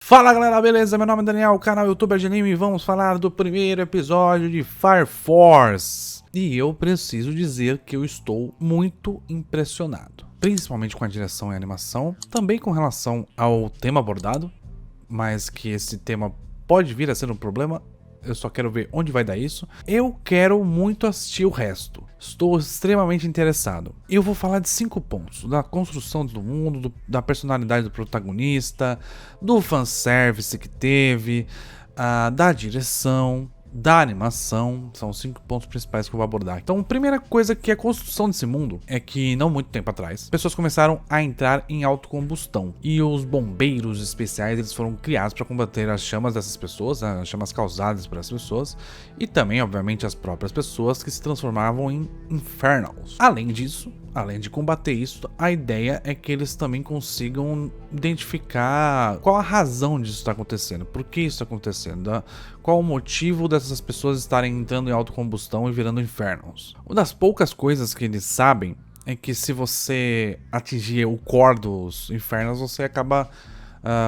Fala galera, beleza? Meu nome é Daniel, canal YouTuber de anime e vamos falar do primeiro episódio de Fire Force. E eu preciso dizer que eu estou muito impressionado, principalmente com a direção e a animação, também com relação ao tema abordado, mas que esse tema pode vir a ser um problema. Eu só quero ver onde vai dar isso. Eu quero muito assistir o resto. Estou extremamente interessado. Eu vou falar de 5 pontos. Da construção do mundo, da personalidade do protagonista, do fanservice que teve, da direção, da animação. São 5 pontos principais que eu vou abordar. Então, a primeira coisa que é a construção desse mundo é que, não muito tempo atrás, pessoas começaram a entrar em autocombustão. E os bombeiros especiais, eles foram criados para combater as chamas dessas pessoas, as chamas causadas por essas pessoas, e também, obviamente, as próprias pessoas que se transformavam em Infernals. Além disso, além de combater isso, a ideia é que eles também consigam identificar qual a razão disso está acontecendo, por que isso está acontecendo, qual o motivo dessas pessoas estarem entrando em autocombustão e virando Infernals. Uma das poucas coisas que eles sabem é que se você atingir o core dos Infernals, você acaba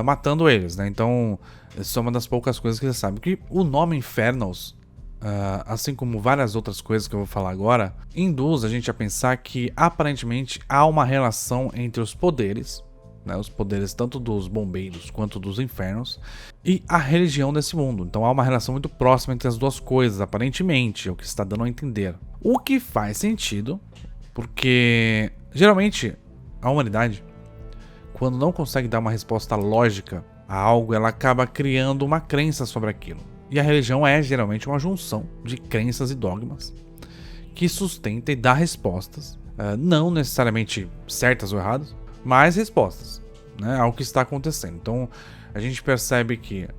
matando eles, né? Então, isso é uma das poucas coisas que eles sabem. Que o nome Infernals, assim como várias outras coisas que eu vou falar agora, induz a gente a pensar que aparentemente há uma relação entre os poderes, né, os poderes tanto dos bombeiros quanto dos infernos, e a religião desse mundo. Então há uma relação muito próxima entre as duas coisas, aparentemente, é o que está dando a entender. O que faz sentido, porque geralmente a humanidade, quando não consegue dar uma resposta lógica a algo, ela acaba criando uma crença sobre aquilo. E a religião é geralmente uma junção de crenças e dogmas que sustenta e dá respostas, não necessariamente certas ou erradas, mas respostas, né, ao que está acontecendo. Então a gente percebe que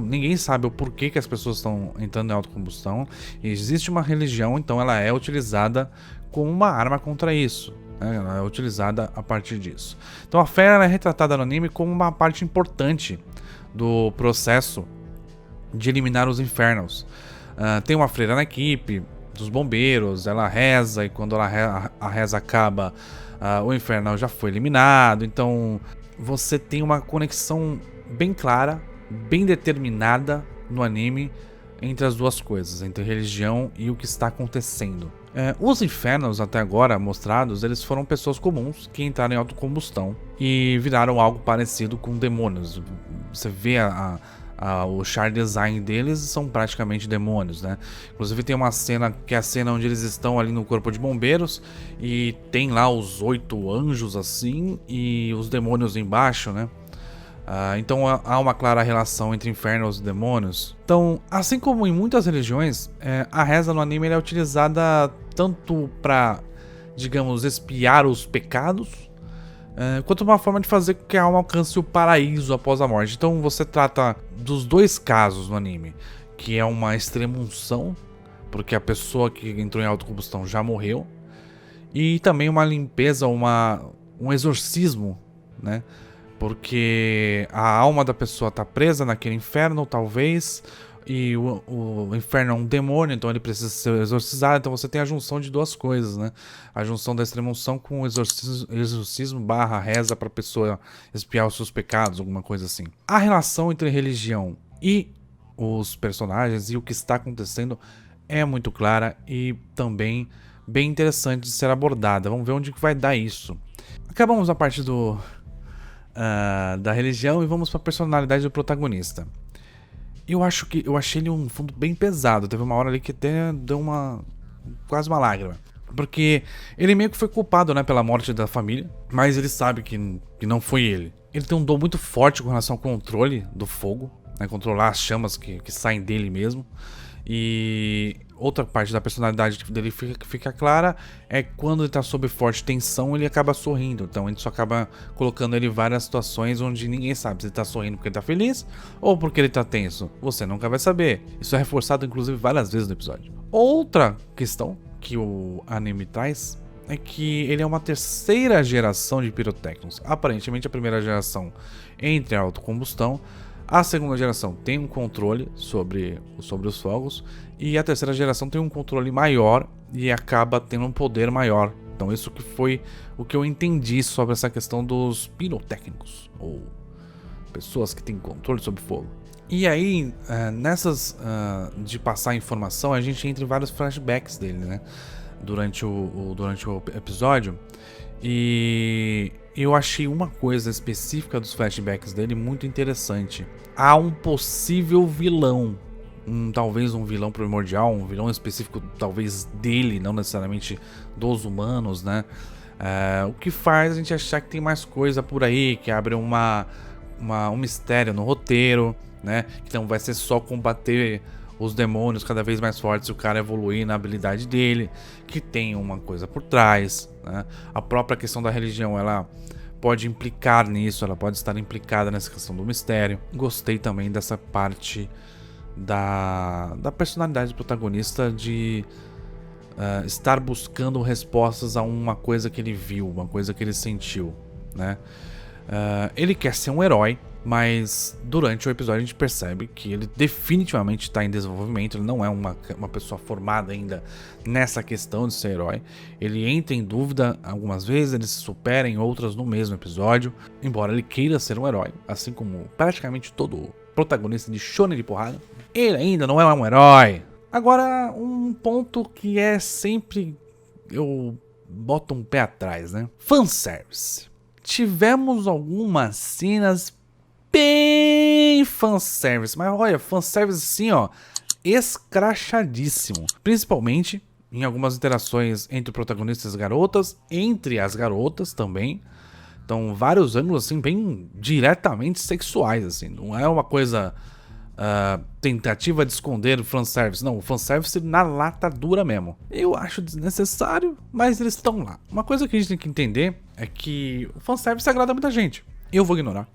ninguém sabe o porquê que as pessoas estão entrando em autocombustão, e existe uma religião, então ela é utilizada como uma arma contra isso. Ela é utilizada a partir disso. Então a fé ela é retratada no anime como uma parte importante do processo de eliminar os Infernals. Tem uma freira na equipe dos bombeiros, ela reza, e quando a reza acaba, o Infernal já foi eliminado. Então você tem uma conexão bem clara, bem determinada no anime entre as duas coisas, entre religião e o que está acontecendo. Os Infernals até agora mostrados, eles foram pessoas comuns que entraram em autocombustão e viraram algo parecido com demônios. Você vê o char design deles, são praticamente demônios, né? Inclusive tem uma cena que é a cena onde eles estão ali no corpo de bombeiros e tem lá os 8 anjos assim e os demônios embaixo, né? Então há uma clara relação entre infernos e demônios. Então, assim como em muitas religiões, a reza no anime é utilizada tanto para, digamos, expiar os pecados, quanto uma forma de fazer com que a alma alcance o paraíso após a morte. Então você trata dos dois casos no anime, que é uma extrema-unção, porque a pessoa que entrou em autocombustão já morreu, e também uma limpeza, um exorcismo, né? Porque a alma da pessoa está presa naquele inferno, talvez, e o inferno é um demônio, então ele precisa ser exorcizado. Então você tem a junção de duas coisas, né? A junção da extrema-unção com o exorcismo barra reza para a pessoa expiar os seus pecados, alguma coisa assim. A relação entre religião e os personagens e o que está acontecendo é muito clara e também bem interessante de ser abordada. Vamos ver onde que vai dar isso. Acabamos a parte da religião e vamos para a personalidade do protagonista. Eu achei ele um fundo bem pesado. Teve uma hora ali que até deu quase uma lágrima, porque ele meio que foi culpado, né, pela morte da família, mas ele sabe que não foi ele. Ele tem um dom muito forte com relação ao controle do fogo, né, controlar as chamas que saem dele mesmo. E outra parte da personalidade dele fica clara é quando ele tá sob forte tensão, ele acaba sorrindo. Então a gente só acaba colocando ele em várias situações onde ninguém sabe se ele tá sorrindo porque ele tá feliz ou porque ele tá tenso. Você nunca vai saber. Isso é reforçado inclusive várias vezes no episódio. Outra questão que o anime traz é que ele é uma terceira geração de pirotécnicos. Aparentemente a primeira geração entra em autocombustão, a segunda geração tem um controle sobre os fogos, e a terceira geração tem um controle maior e acaba tendo um poder maior. Então isso que foi o que eu entendi sobre essa questão dos pirotécnicos, ou pessoas que têm controle sobre fogo. E aí, nessas de passar informação, a gente entra em vários flashbacks dele, né? Durante o episódio. E eu achei uma coisa específica dos flashbacks dele muito interessante. Há um possível vilão, talvez um vilão primordial, um vilão específico talvez dele, não necessariamente dos humanos, né? O que faz a gente achar que tem mais coisa por aí, que abre um mistério no roteiro, né? Que não vai ser só combater os demônios cada vez mais fortes e o cara evoluir na habilidade dele, que tem uma coisa por trás, né? A própria questão da religião, ela pode implicar nisso, ela pode estar implicada nessa questão do mistério. Gostei também dessa parte da personalidade do protagonista de estar buscando respostas a uma coisa que ele viu, uma coisa que ele sentiu, né? Ele quer ser um herói, mas durante o episódio a gente percebe que ele definitivamente está em desenvolvimento. Ele não é uma pessoa formada ainda nessa questão de ser herói. Ele entra em dúvida algumas vezes, ele se supera em outras no mesmo episódio, embora ele queira ser um herói, assim como praticamente todo protagonista de shonen de porrada. Ele ainda não é um herói. Agora, um ponto que é sempre... eu boto um pé atrás, né? Fanservice. Tivemos algumas cenas bem fanservice, mas olha, fanservice assim, ó, escrachadíssimo. Principalmente em algumas interações entre protagonistas e garotas, entre as garotas também. Então, vários ângulos assim, bem diretamente sexuais, assim. Não é uma coisa tentativa de esconder o fanservice. Não, o fanservice na lata dura mesmo. Eu acho desnecessário, mas eles estão lá. Uma coisa que a gente tem que entender é que o fanservice agrada muita gente. Eu vou ignorar.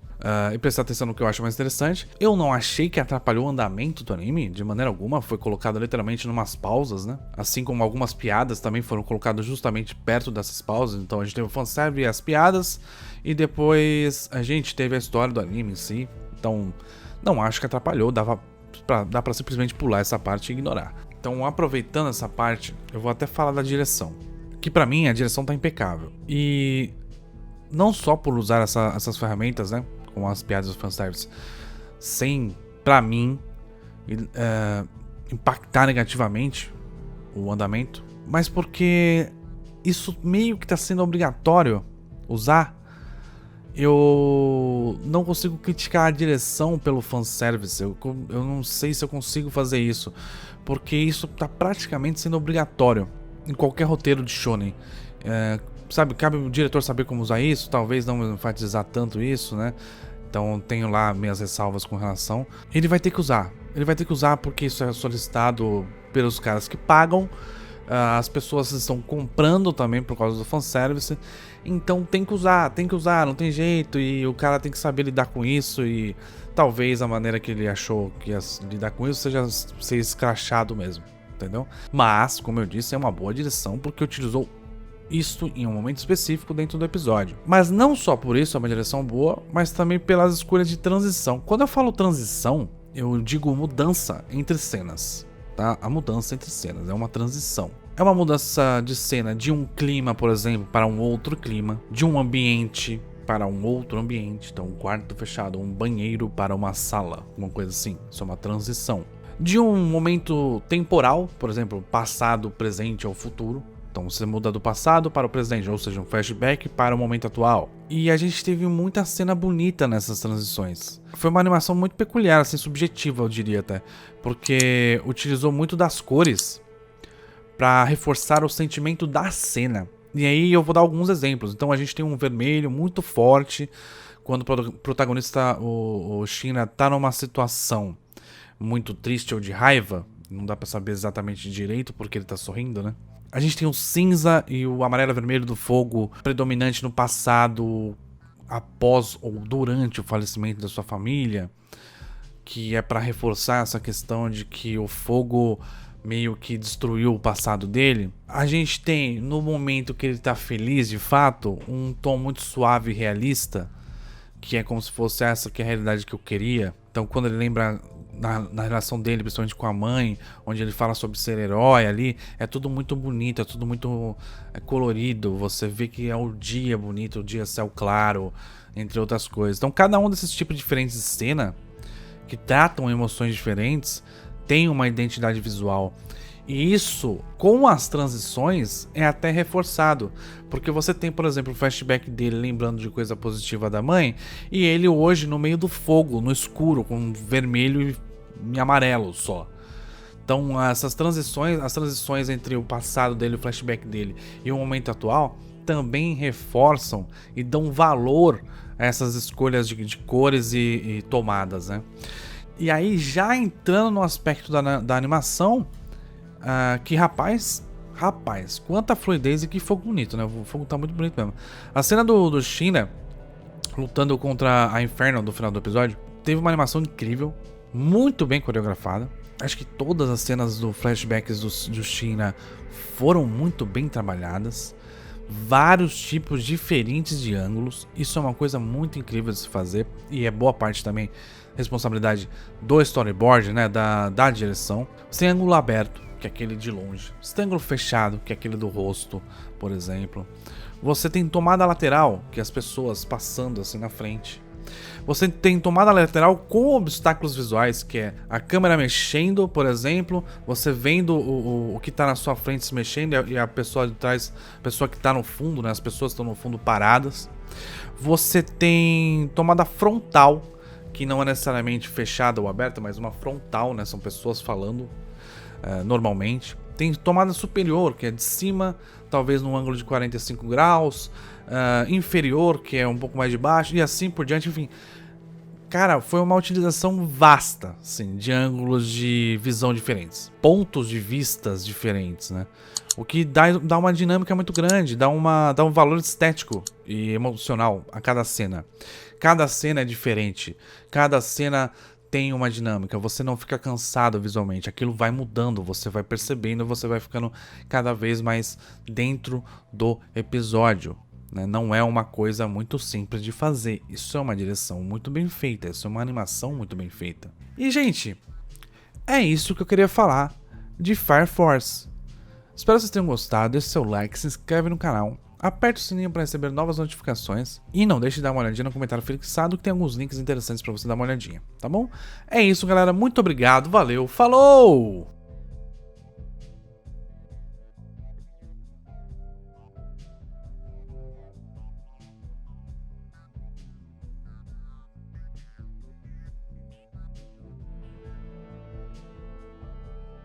E prestar atenção no que eu acho mais interessante. Eu não achei que atrapalhou o andamento do anime, de maneira alguma. Foi colocado literalmente numas pausas, né? Assim como algumas piadas também foram colocadas justamente perto dessas pausas. Então a gente teve o fanservice e as piadas, e depois a gente teve a história do anime em si. Então não acho que atrapalhou, dá pra simplesmente pular essa parte e ignorar. Então, aproveitando essa parte, eu vou até falar da direção, que pra mim a direção tá impecável. E não só por usar essas ferramentas, né, com as piadas do fanservice, sem, pra mim, impactar negativamente o andamento, mas porque isso meio que tá sendo obrigatório usar. Eu não consigo criticar a direção pelo fanservice. Eu não sei se eu consigo fazer isso, porque isso tá praticamente sendo obrigatório em qualquer roteiro de shonen. Sabe, cabe o diretor saber como usar isso, talvez não enfatizar tanto isso, né? Então tenho lá minhas ressalvas com relação. Ele vai ter que usar. Ele vai ter que usar porque isso é solicitado pelos caras que pagam. As pessoas estão comprando também por causa do fanservice. Então tem que usar, não tem jeito. E o cara tem que saber lidar com isso. E talvez a maneira que ele achou que ia lidar com isso seja ser escrachado mesmo, entendeu? Mas, como eu disse, é uma boa direção porque utilizou isso em um momento específico dentro do episódio. Mas não só por isso é uma direção boa, mas também pelas escolhas de transição. Quando eu falo transição, eu digo mudança entre cenas, tá? A mudança entre cenas é uma transição. É uma mudança de cena de um clima, por exemplo, para um outro clima, de um ambiente para um outro ambiente. Então, um quarto fechado, um banheiro para uma sala, uma coisa assim. Isso é uma transição. De um momento temporal, por exemplo, passado, presente ou futuro. Então você muda do passado para o presente, ou seja, um flashback para o momento atual. E a gente teve muita cena bonita nessas transições. Foi uma animação muito peculiar, assim, subjetiva, eu diria até. Porque utilizou muito das cores para reforçar o sentimento da cena. E aí eu vou dar alguns exemplos. Então a gente tem um vermelho muito forte quando o protagonista, o Shina, tá numa situação muito triste ou de raiva. Não dá para saber exatamente direito porque ele tá sorrindo, né? A gente tem o cinza e o amarelo-vermelho do fogo predominante no passado, após ou durante o falecimento da sua família, que é para reforçar essa questão de que o fogo meio que destruiu o passado dele. A gente tem, no momento que ele tá feliz de fato, um tom muito suave e realista, que é como se fosse essa que é a realidade que eu queria. Então quando ele lembra na relação dele, principalmente com a mãe, onde ele fala sobre ser herói ali, é tudo muito bonito, é tudo muito colorido. Você vê que é o dia bonito, o dia céu claro, entre outras coisas. Então cada um desses tipos diferentes de cena, que tratam emoções diferentes, tem uma identidade visual. E isso, com as transições, é até reforçado. Porque você tem, por exemplo, o flashback dele lembrando de coisa positiva da mãe, e ele hoje no meio do fogo, no escuro, com vermelho e amarelo só. Então essas transições, as transições entre o passado dele, o flashback dele e o momento atual, também reforçam e dão valor a essas escolhas de cores e tomadas, né? E aí já entrando no aspecto da animação, que rapaz, quanta fluidez e que fogo bonito, né? O fogo tá muito bonito mesmo. A cena do Shina lutando contra a Inferno no final do episódio teve uma animação incrível, muito bem coreografada. Acho que todas as cenas do flashbacks do Shina foram muito bem trabalhadas. Vários tipos diferentes de ângulos. Isso é uma coisa muito incrível de se fazer. E é boa parte também responsabilidade do storyboard, né? Da direção. Você tem ângulo aberto, que é aquele de longe. Você tem ângulo fechado, que é aquele do rosto, por exemplo. Você tem tomada lateral, que é as pessoas passando assim na frente. Você tem tomada lateral com obstáculos visuais, que é a câmera mexendo, por exemplo, você vendo o que está na sua frente se mexendo e a pessoa de trás, a pessoa que está no fundo, né, as pessoas estão no fundo paradas. Você tem tomada frontal, que não é necessariamente fechada ou aberta, mas uma frontal, né, são pessoas falando normalmente. Tem tomada superior, que é de cima, talvez num ângulo de 45 graus, inferior, que é um pouco mais de baixo, e assim por diante, enfim. Cara, foi uma utilização vasta, assim, de ângulos de visão diferentes, pontos de vistas diferentes, né? O que dá uma dinâmica muito grande, dá um valor estético e emocional a cada cena. Cada cena é diferente, cada cena tem uma dinâmica, você não fica cansado visualmente, aquilo vai mudando, você vai percebendo, você vai ficando cada vez mais dentro do episódio. Não é uma coisa muito simples de fazer. Isso é uma direção muito bem feita. Isso é uma animação muito bem feita. E, gente, é isso que eu queria falar de Fire Force. Espero que vocês tenham gostado. Deixe seu like, se inscreve no canal, aperte o sininho para receber novas notificações e não deixe de dar uma olhadinha no comentário fixado que tem alguns links interessantes para você dar uma olhadinha, tá bom? É isso, galera. Muito obrigado. Valeu. Falou!